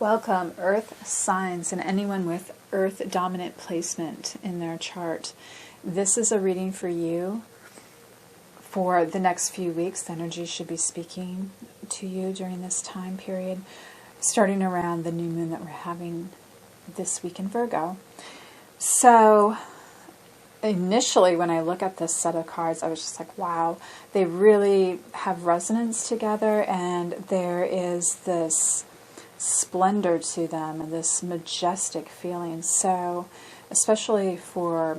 Welcome, Earth signs and anyone with Earth dominant placement in their chart. This is a reading for you for the next few weeks. The energy should be speaking to you during this time period, starting around the new moon that we're having this week in Virgo. So initially when I look at this set of cards, I was just like, wow, they really have resonance together, and there is this splendor to them and this majestic feeling. So especially for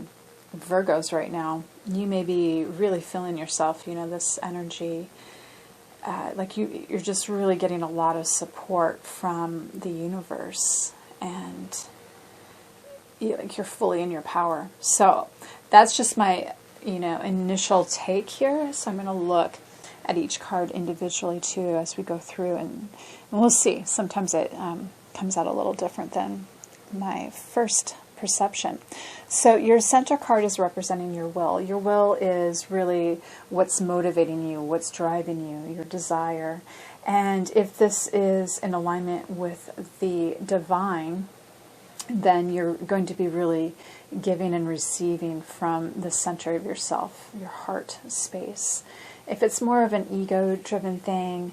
Virgos right now, you may be really feeling yourself, this energy, like you're just really getting a lot of support from the universe, and you're fully in your power. So that's just my initial take here. So I'm going to look at each card individually too as we go through, and we'll see. Sometimes it comes out a little different than my first perception. So your center card is representing your will. Your will is really what's motivating you, what's driving you, your desire. And if this is in alignment with the divine, then you're going to be really giving and receiving from the center of yourself, your heart space. If it's more of an ego-driven thing,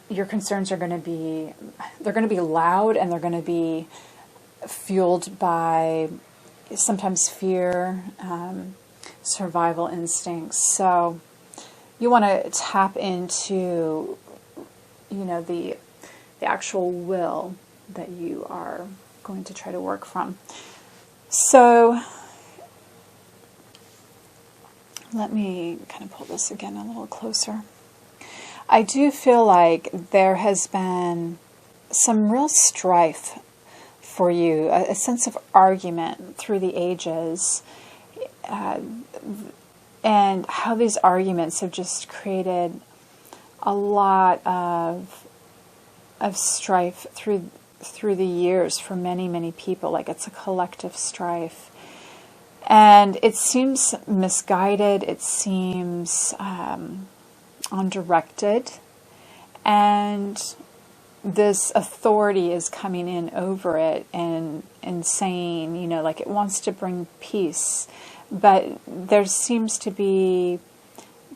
your concerns are going to be, they're going to be loud, and they're going to be fueled by sometimes fear, survival instincts. So you want to tap into, the actual will that you are going to try to work from. So let me kind of pull this again a little closer. I do feel like there has been some real strife for you, a sense of argument through the ages, and how these arguments have just created a lot of strife through the years for many, many people. Like, it's a collective strife. And it seems misguided, it seems undirected, and this authority is coming in over it and saying, like, it wants to bring peace, but there seems to be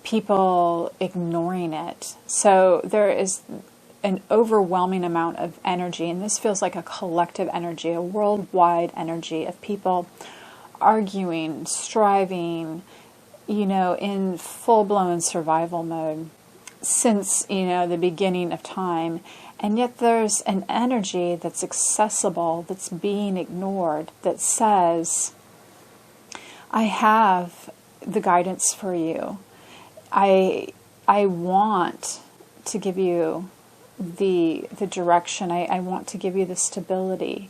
people ignoring it. So there is an overwhelming amount of energy, and this feels like a collective energy, a worldwide energy of people arguing, striving, in full-blown survival mode since, the beginning of time. And yet there's an energy that's accessible, that's being ignored, that says, I have the guidance for you. I want to give you the direction. I want to give you the stability,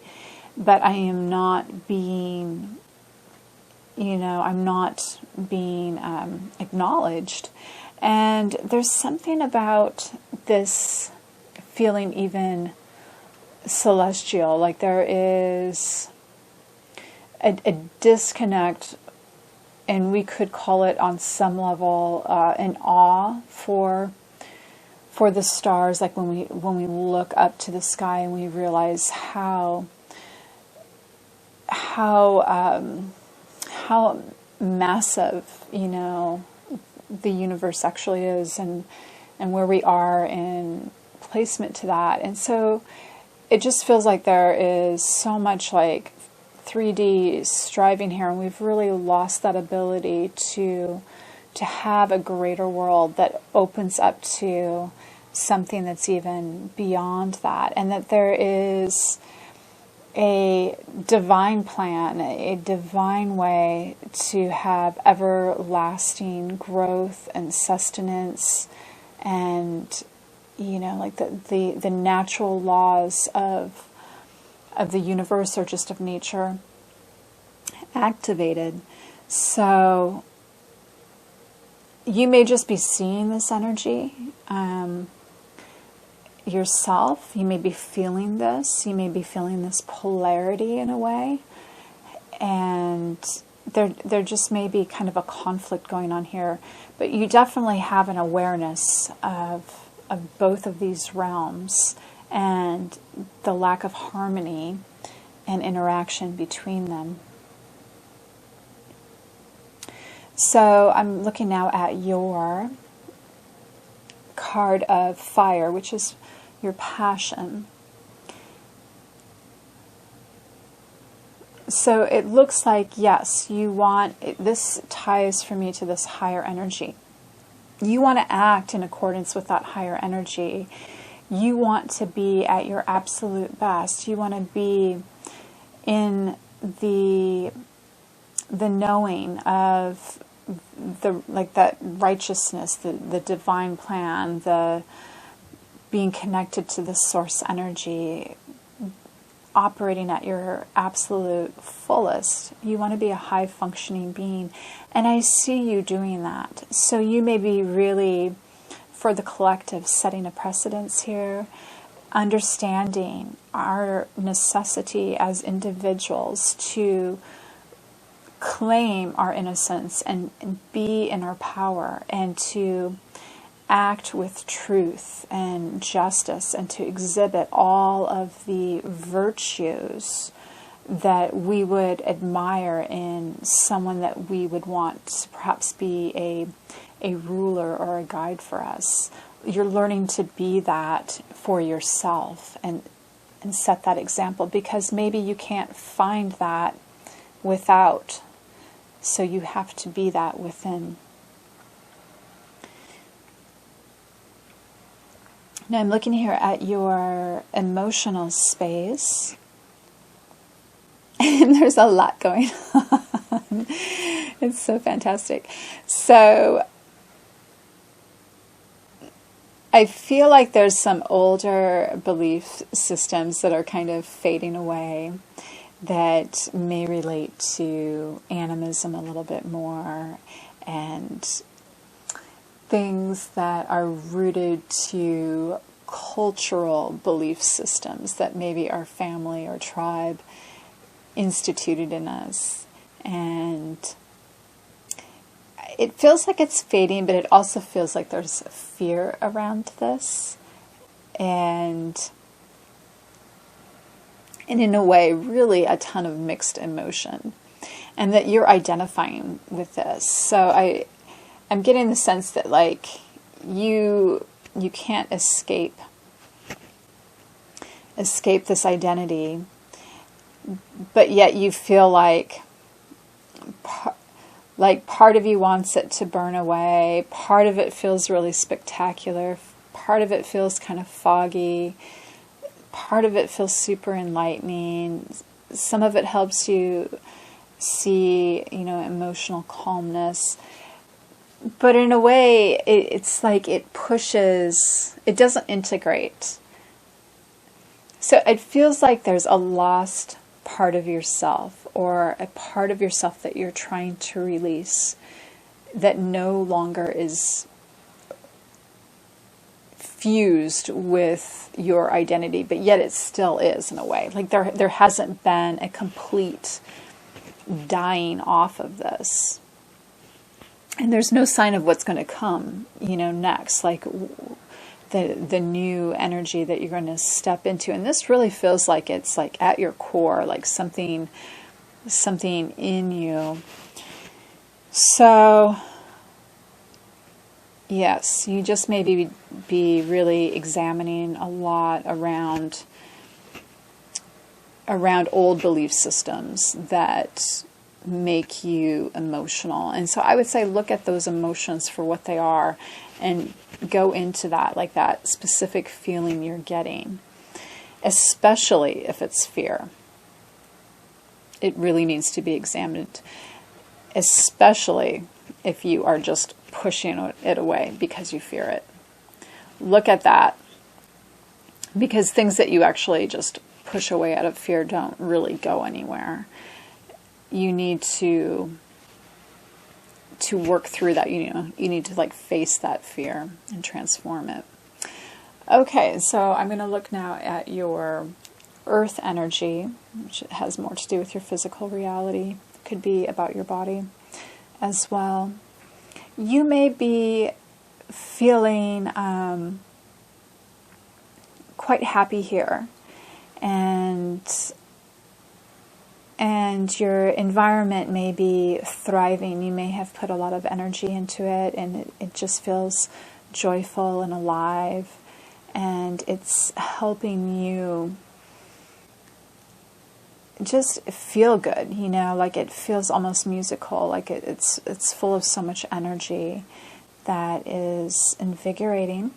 but I am not being I'm not being acknowledged. And there's something about this feeling even celestial, like there is a disconnect, and we could call it on some level an awe for the stars, like when we look up to the sky and we realize how massive, the universe actually is, and where we are in placement to that. And so it just feels like there is so much like 3D striving here, and we've really lost that ability to have a greater world that opens up to something that's even beyond that, and that there is a divine plan, a divine way to have everlasting growth and sustenance, and like the natural laws of the universe, or just of nature, activated. So you may just be seeing this energy yourself. You may be feeling this. You may be feeling this polarity in a way. And there just may be kind of a conflict going on here. But you definitely have an awareness of both of these realms. and the lack of harmony and interaction between them. So I'm looking now at your card of fire, which is your passion. So it looks like, yes, you want, this ties for me to this higher energy. You want to act in accordance with that higher energy. You want to be at your absolute best. You want to be in the knowing of that righteousness, the divine plan, the being connected to the source energy, operating at your absolute fullest. You want to be a high functioning being. And I see you doing that. So you may be really, for the collective, setting a precedence here, understanding our necessity as individuals to claim our innocence and be in our power, and to act with truth and justice, and to exhibit all of the virtues that we would admire in someone that we would want to perhaps be a ruler or a guide for us. You're learning to be that for yourself and set that example, because maybe you can't find that without. So you have to be that within. Now I'm looking here at your emotional space. And there's a lot going on. It's so fantastic. So I feel like there's some older belief systems that are kind of fading away, that may relate to animism a little bit more, and things that are rooted to cultural belief systems that maybe our family or tribe instituted in us. And it feels like it's fading, but it also feels like there's fear around this. And in a way, really a ton of mixed emotion, and that you're identifying with this. So I'm getting the sense that, like, you can't escape this identity, but yet you feel like part of you wants it to burn away. Part of it feels really spectacular. Part of it feels kind of foggy. Part of it feels super enlightening. Some of it helps you see, emotional calmness. But in a way, it's like it pushes, it doesn't integrate. So it feels like there's a lost part of yourself, or a part of yourself that you're trying to release, that no longer is fused with your identity, but yet it still is, in a way. Like there hasn't been a complete dying off of this. And there's no sign of what's going to come, next, like the new energy that you're going to step into. And this really feels like it's like at your core, like something in you. So yes, you just maybe be really examining a lot around old belief systems that make you emotional. And so I would say look at those emotions for what they are, and go into that, like that specific feeling you're getting, especially if it's fear. It really needs to be examined, especially if you are just pushing it away because you fear it. Look at that, because things that you actually just push away out of fear don't really go anywhere. You need to work through that. You need to face that fear and transform it. Okay, so I'm going to look now at your earth energy, which has more to do with your physical reality. It could be about your body as well. You may be feeling quite happy here, and your environment may be thriving. You may have put a lot of energy into it, and it just feels joyful and alive, and it's helping you just feel good, like it feels almost musical, like it's full of so much energy that is invigorating.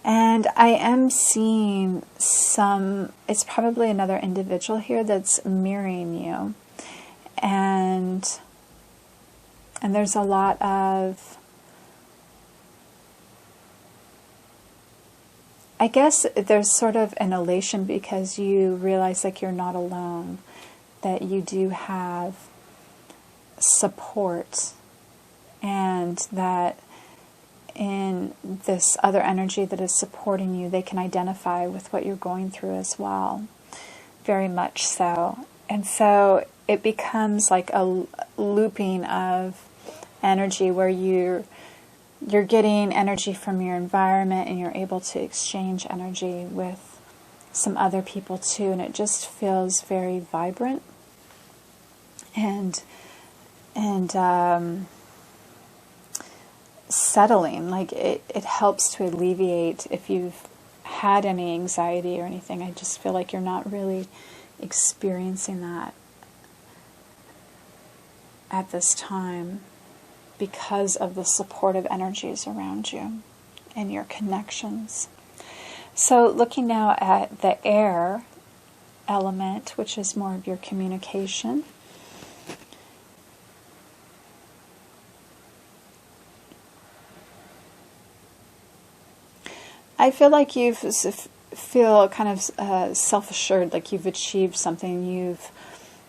And I am seeing it's probably another individual here that's mirroring you. And there's a lot of, I guess there's sort of an elation because you realize like you're not alone, that you do have support, and that in this other energy that is supporting you, they can identify with what you're going through as well. Very much so. And so it becomes like a looping of energy where you're getting energy from your environment, and you're able to exchange energy with some other people too, and it just feels very vibrant and settling. Like it helps to alleviate if you've had any anxiety or anything. I just feel like you're not really experiencing that at this time because of the supportive energies around you and your connections. So looking now at the air element, which is more of your communication. I feel like you feel kind of self-assured, like you've achieved something, you've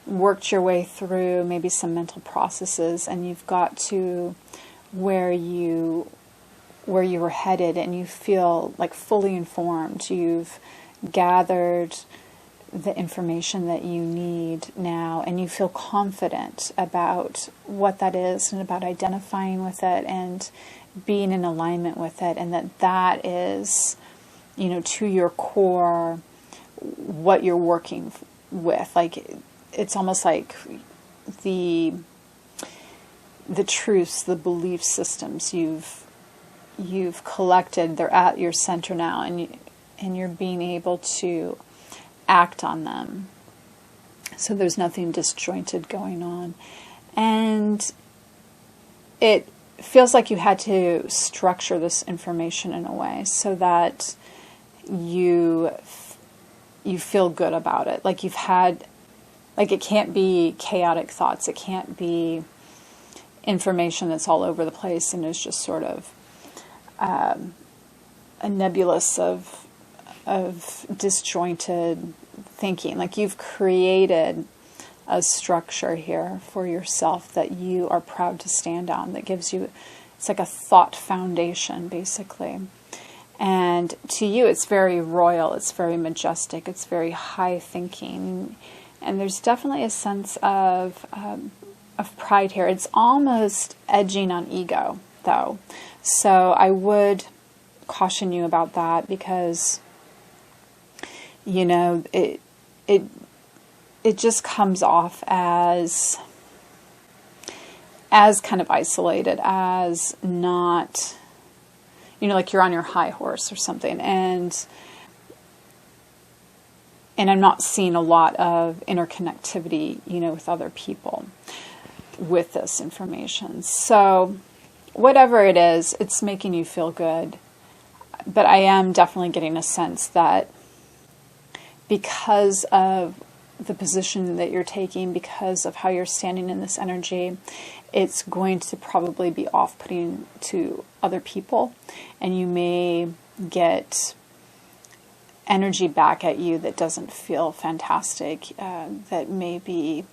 worked your way through maybe some mental processes, and you've got to where you were headed, and you feel like fully informed. You've gathered the information that you need now, and you feel confident about what that is and about identifying with it and being in alignment with it, and that is, to your core, what you're working with. Like, it's almost like the truths, the belief systems you've collected, they're at your center now, and you're being able to act on them. So there's nothing disjointed going on. And it feels like you had to structure this information in a way so that you feel good about it. Like it can't be chaotic thoughts. It can't be information that's all over the place and is just sort of a nebulous of disjointed thinking. Like, you've created a structure here for yourself that you are proud to stand on, that gives you, it's like a thought foundation, basically. And to you, it's very royal, it's very majestic, it's very high thinking. And there's definitely a sense of pride here. It's almost edging on ego, though. So I would caution you about that, because, it just comes off as kind of isolated, as not, like you're on your high horse or something. And I'm not seeing a lot of interconnectivity, with other people with this information. So whatever it is, it's making you feel good. But I am definitely getting a sense that because of the position that you're taking, because of how you're standing in this energy, it's going to probably be off-putting to other people, and you may get energy back at you that doesn't feel fantastic, that may be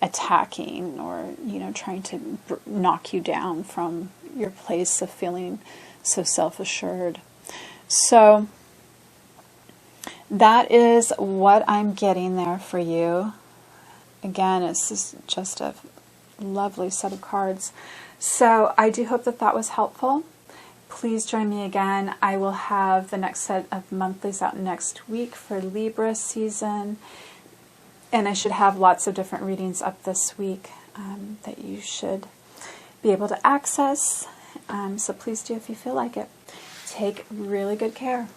attacking or, trying to knock you down from your place of feeling so self-assured. So that is what I'm getting there for you. Again, it's just a lovely set of cards. So I do hope that was helpful. Please join me again. I will have the next set of monthlies out next week for Libra season. And I should have lots of different readings up this week that you should be able to access. So please do if you feel like it. Take really good care.